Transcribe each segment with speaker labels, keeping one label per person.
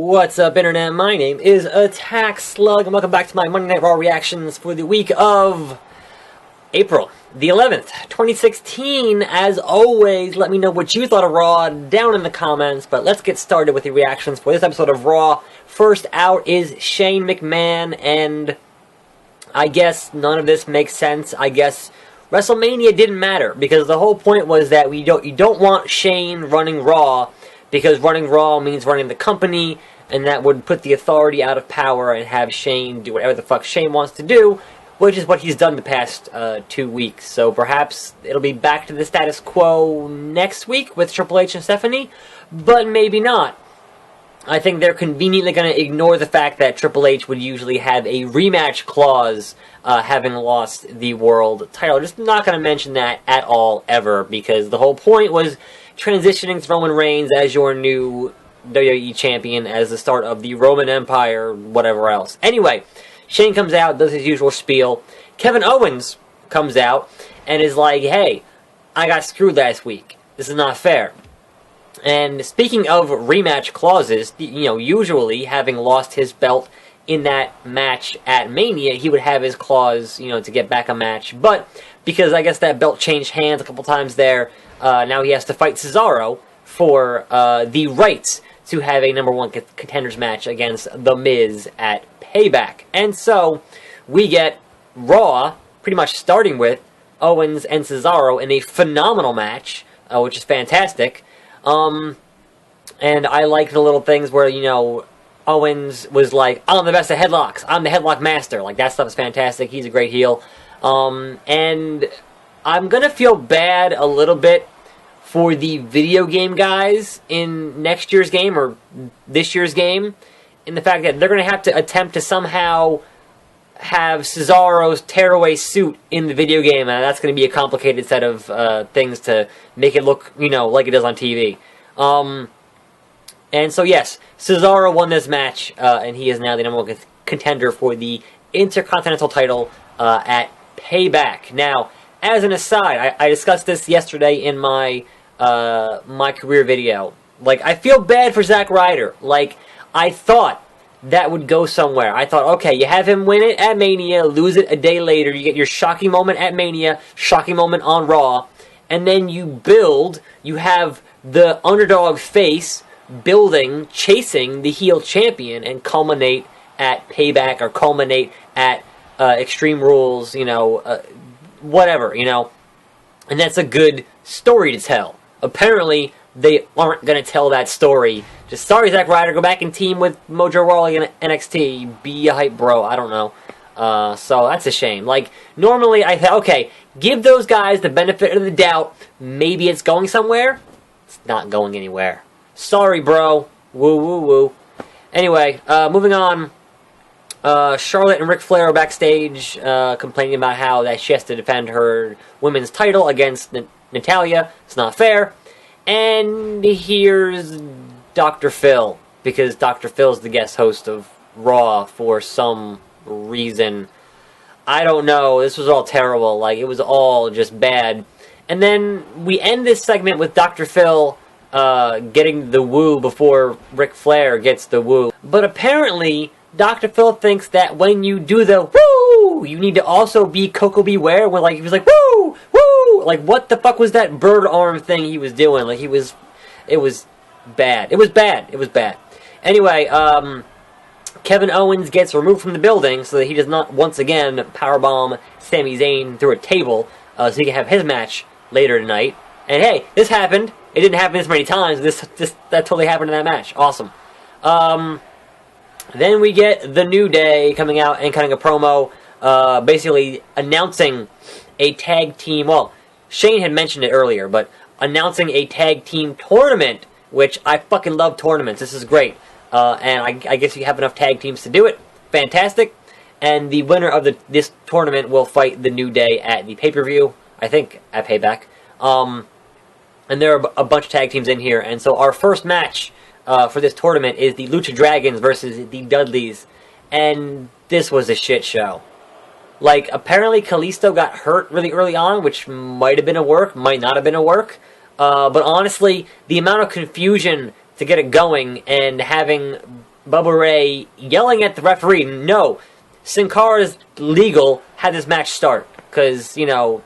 Speaker 1: What's up, Internet? My name is Attack Slug, and welcome back to my Monday Night Raw reactions for the week of April the 11th, 2016. As always, let me know what you thought of Raw down in the comments, but let's get started with the reactions for this episode of Raw. First out is Shane McMahon, and I guess none of this makes sense. I guess WrestleMania didn't matter, because the whole point was that you don't want Shane running Raw, because running Raw means running the company, and that would put the authority out of power and have Shane do whatever the fuck Shane wants to do, which is what he's done the past 2 weeks. So perhaps it'll be back to the status quo next week with Triple H and Stephanie, but maybe not. I think they're conveniently going to ignore the fact that Triple H would usually have a rematch clause having lost the world title. Just not going to mention that at all, ever, because the whole point was transitioning to Roman Reigns as your new WWE champion, as the start of the Roman Empire, whatever else. Anyway, Shane comes out, does his usual spiel. Kevin Owens comes out and is like, hey, I got screwed last week. This is not fair. And speaking of rematch clauses, usually having lost his belt in that match at Mania, he would have his clause, to get back a match. But because I guess that belt changed hands a couple times there, now he has to fight Cesaro for the rights to have a #1 contenders match against The Miz at Payback. And so we get Raw pretty much starting with Owens and Cesaro in a phenomenal match, which is fantastic. And I like the little things where, Owens was like, I'm the best at headlocks. I'm the headlock master. Like, that stuff is fantastic. He's a great heel. And I'm going to feel bad a little bit for the video game guys in next year's game, or this year's game, in the fact that they're going to have to attempt to somehow have Cesaro's tearaway suit in the video game, and that's going to be a complicated set of things to make it look, like it does on TV. And so, yes, Cesaro won this match, and he is now the #1 contender for the Intercontinental title at Payback. Now, as an aside, I discussed this yesterday in my my career video. Like, I feel bad for Zack Ryder. Like, I thought that would go somewhere. I thought, okay, you have him win it at Mania, lose it a day later, you get your shocking moment at Mania, shocking moment on Raw, and then you have the underdog face building, chasing the heel champion, and culminate at Payback, or culminate at Extreme Rules, whatever, and that's a good story to tell. Apparently, they aren't going to tell that story. Just, sorry, Zack Ryder, go back and team with Mojo Rawley in NXT. Be a hype bro. I don't know. So that's a shame. Like, normally I thought, okay, give those guys the benefit of the doubt. Maybe it's going somewhere. It's not going anywhere. Sorry, bro. Woo, woo, woo. Anyway, moving on. Charlotte and Ric Flair are backstage complaining about how that she has to defend her women's title against Natalya. It's not fair. And here's Dr. Phil, because Dr. Phil's the guest host of Raw for some reason. I don't know. This was all terrible. Like, it was all just bad. And then we end this segment with Dr. Phil getting the woo before Ric Flair gets the woo. But apparently, Dr. Phil thinks that when you do the woo, you need to also be Coco Beware, when, like, he was like, woo, woo! Like, what the fuck was that bird arm thing he was doing? Like, it was bad. It was bad. Anyway, Kevin Owens gets removed from the building so that he does not once again powerbomb Sami Zayn through a table, so he can have his match later tonight. And hey, this happened. It didn't happen this many times. That totally happened in that match. Awesome. Then we get The New Day coming out and cutting a promo, basically announcing a tag team. Well, Shane had mentioned it earlier, but announcing a tag team tournament, which I fucking love tournaments. This is great. And I guess you have enough tag teams to do it. Fantastic. And the winner of this tournament will fight The New Day at the pay-per-view, I think, at Payback. And there are a bunch of tag teams in here. And so our first match for this tournament is the Lucha Dragons versus the Dudleys. And this was a shit show. Like, apparently Kalisto got hurt really early on, which might have been a work, might not have been a work. But honestly, the amount of confusion to get it going and having Bubba Ray yelling at the referee, no, Sin Cara's legal, had this match start. Because, you know,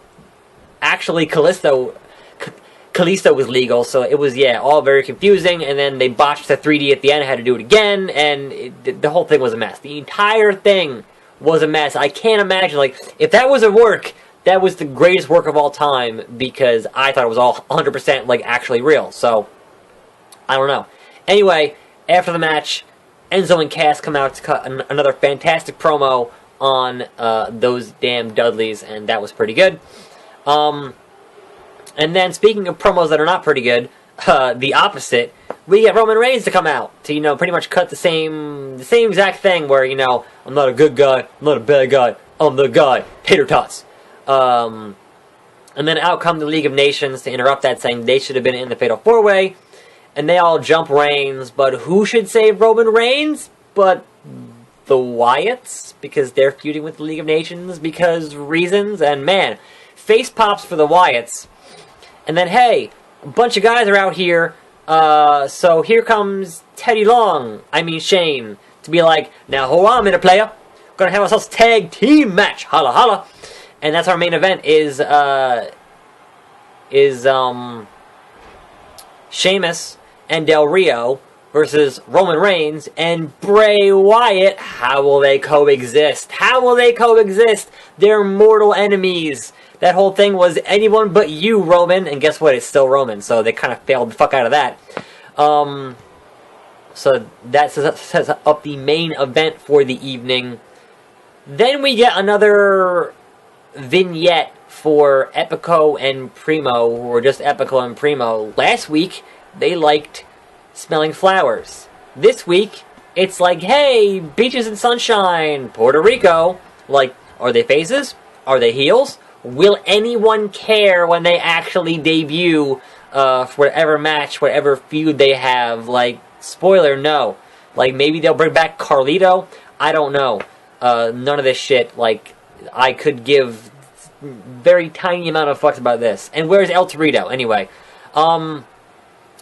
Speaker 1: actually Kalisto was legal, so it was, yeah, all very confusing, and then they botched the 3D at the end, had to do it again, and the whole thing was a mess. The entire thing was a mess. I can't imagine, like, if that was a work, that was the greatest work of all time, because I thought it was all 100%, like, actually real, so, I don't know. Anyway, after the match, Enzo and Cass come out to cut another fantastic promo on those damn Dudleys, and that was pretty good. And then, speaking of promos that are not pretty good, the opposite, we get Roman Reigns to come out to, you know, pretty much cut the same exact thing where, you know, I'm not a good guy, I'm not a bad guy, I'm the guy, tater tots. And then out come the League of Nations to interrupt that, saying they should have been in the Fatal 4-Way, and they all jump Reigns, but who should save Roman Reigns but the Wyatts? Because they're feuding with the League of Nations because reasons, and man, face pops for the Wyatts. And then, hey, a bunch of guys are out here, so here comes Teddy Long, Shane, to be like, now hold on a minute, player, we're gonna have ourselves a tag team match, holla holla. And that's our main event, is Sheamus and Del Rio versus Roman Reigns and Bray Wyatt. How will they coexist? How will they coexist? They're mortal enemies. That whole thing was anyone but you, Roman. And guess what? It's still Roman. So they kind of failed the fuck out of that. So that sets up the main event for the evening. Then we get another vignette for Epico and Primo, who were just Epico and Primo. Last week, they liked smelling flowers. This week, it's like, hey, beaches and sunshine, Puerto Rico. Like, are they faces? Are they heels? Will anyone care when they actually debut for whatever match, whatever feud they have? Like, spoiler, no. Like, maybe they'll bring back Carlito? I don't know. None of this shit, like, I could give very tiny amount of fucks about this. And where's El Torito? Anyway,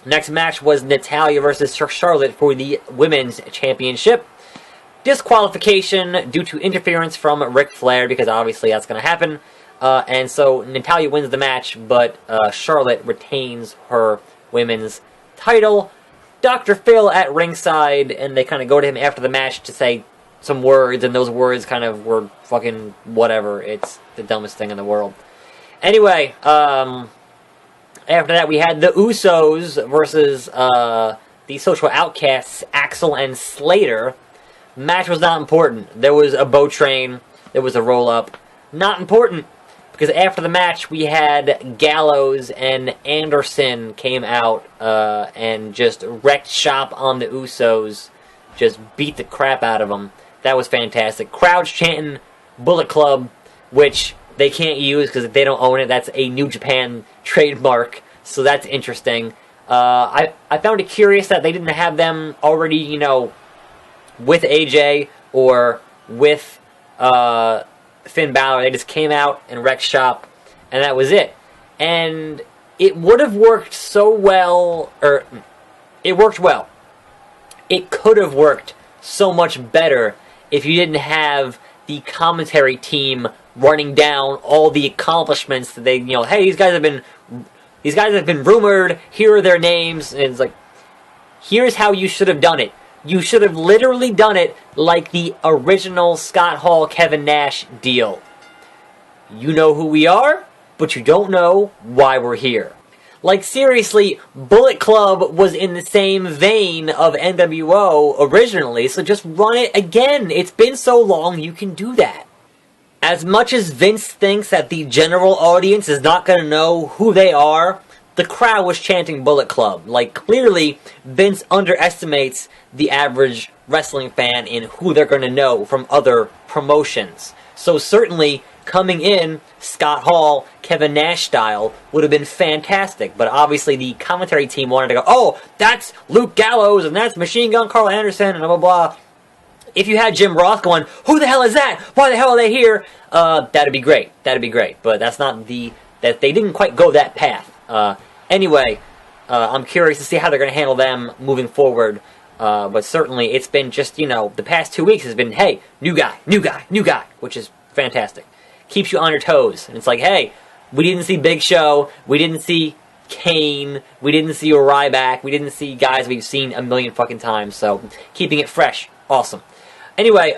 Speaker 1: next match was Natalya versus Charlotte for the Women's Championship. Disqualification due to interference from Ric Flair, because obviously that's going to happen. And so Natalya wins the match, but Charlotte retains her women's title. Dr. Phil at ringside, and they kind of go to him after the match to say some words, and those words kind of were fucking whatever. It's the dumbest thing in the world. Anyway, after that we had the Usos versus the Social Outcasts, Axel and Slater. Match was not important. There was a bow train, there was a roll-up. Not important, because after the match we had Gallows and Anderson came out and just wrecked shop on the Usos. Just beat the crap out of them. That was fantastic. Crowds chanting Bullet Club, which they can't use because they don't own it. That's a New Japan trademark, so that's interesting. I found it curious that they didn't have them already, you know, with AJ or with Finn Balor. They just came out and wrecked shop, and that was it. And it would have worked so well, or it worked well. It could have worked so much better if you didn't have the commentary team running down all the accomplishments that they, you know, hey, these guys have been rumored, here are their names, and it's like, here's how you should have done it. You should have literally done it like the original Scott Hall, Kevin Nash deal. You know who we are, but you don't know why we're here. Like, seriously, Bullet Club was in the same vein of NWO originally, so just run it again. It's been so long, you can do that. As much as Vince thinks that the general audience is not going to know who they are, the crowd was chanting Bullet Club. Like, clearly, Vince underestimates the average wrestling fan in who they're going to know from other promotions. So certainly, coming in, Scott Hall, Kevin Nash style, would have been fantastic. But obviously the commentary team wanted to go, oh, that's Luke Gallows, and that's Machine Gun Carl Anderson, and blah, blah, blah. If you had Jim Ross going, who the hell is that? Why the hell are they here? That'd be great. That'd be great. But that's not that they didn't quite go that path. Anyway, I'm curious to see how they're going to handle them moving forward. But certainly it's been just, the past 2 weeks has been, hey, new guy, new guy, new guy, which is fantastic. Keeps you on your toes. And it's like, hey, we didn't see Big Show, we didn't see Kane, we didn't see Ryback, we didn't see guys we've seen a million fucking times, so keeping it fresh, awesome. Anyway,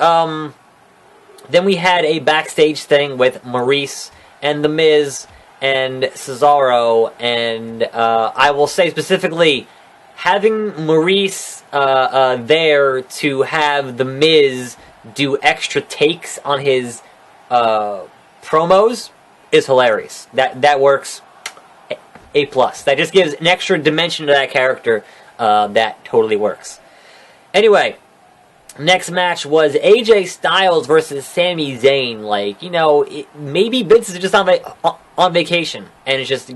Speaker 1: then we had a backstage thing with Maurice and The Miz and Cesaro, and I will say specifically, having Maurice there to have The Miz do extra takes on his promos is hilarious. That works A+. That just gives an extra dimension to that character that totally works. Anyway, next match was AJ Styles versus Sami Zayn. Like, maybe Vince is just on vacation, and it's just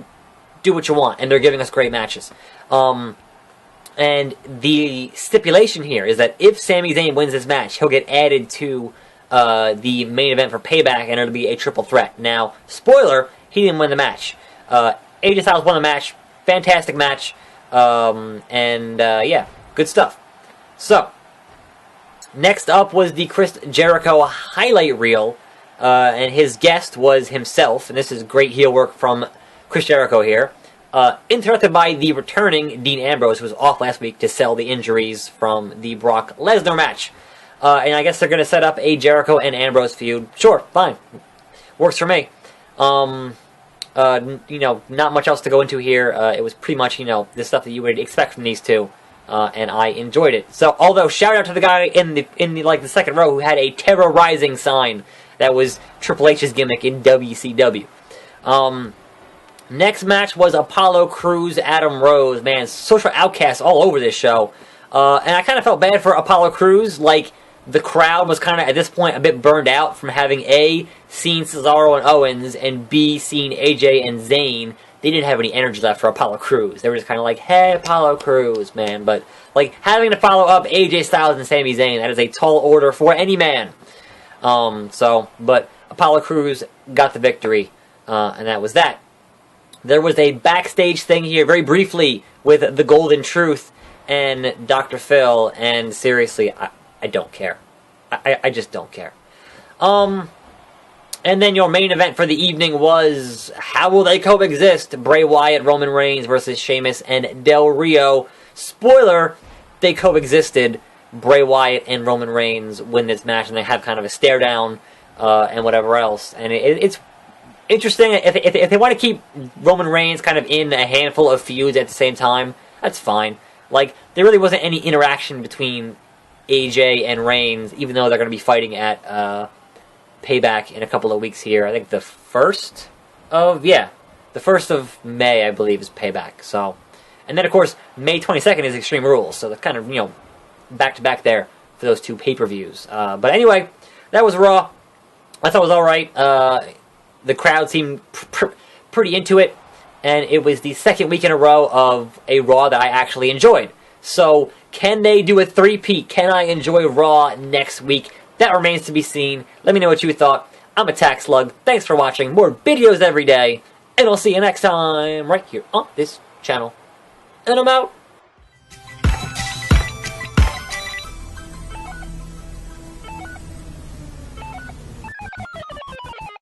Speaker 1: do what you want, and they're giving us great matches. And the stipulation here is that if Sami Zayn wins this match, he'll get added to the main event for Payback, and it'll be a triple threat. Now, spoiler, he didn't win the match. AJ Styles won the match. Fantastic match. Yeah, good stuff. So, next up was the Chris Jericho highlight reel, and his guest was himself, and this is great heel work from Chris Jericho here. Interrupted by the returning Dean Ambrose, who was off last week to sell the injuries from the Brock Lesnar match. And I guess they're going to set up a Jericho and Ambrose feud. Sure, fine. Works for me. Not much else to go into here. It was pretty much, the stuff that you would expect from these two. And I enjoyed it. So, although, shout out to the guy in the second row who had a terrorizing sign that was Triple H's gimmick in WCW. Next match was Apollo Crews, Adam Rose. Man, social outcasts all over this show. And I kind of felt bad for Apollo Crews. Like, the crowd was kind of, at this point, a bit burned out from having A, seen Cesaro and Owens, and B, seen AJ and Zayn. They didn't have any energy left for Apollo Crews. They were just kind of like, hey, Apollo Crews, man. But, like, having to follow up AJ Styles and Sami Zayn, that is a tall order for any man. But Apollo Crews got the victory, and that was that. There was a backstage thing here, very briefly, with The Golden Truth and Dr. Phil, and seriously, I don't care. I just don't care. And then your main event for the evening was, how will they coexist? Bray Wyatt, Roman Reigns versus Sheamus and Del Rio. Spoiler, they coexisted. Bray Wyatt and Roman Reigns win this match, and they have kind of a stare down and whatever else. And it's interesting. If they want to keep Roman Reigns kind of in a handful of feuds at the same time, that's fine. Like, there really wasn't any interaction between AJ and Reigns, even though they're going to be fighting at Payback in a couple of weeks here. I think the 1st of May, I believe, is Payback. So, and then, of course, May 22nd is Extreme Rules. So they're kind of, back-to-back there for those two pay-per-views. But anyway, that was Raw. I thought it was alright. The crowd seemed pretty into it, and it was the second week in a row of a Raw that I actually enjoyed. So, can they do a three-peat? Can I enjoy Raw next week? That remains to be seen. Let me know what you thought. I'm Attack Slug. Thanks for watching. More videos every day, and I'll see you next time right here on this channel. And I'm out.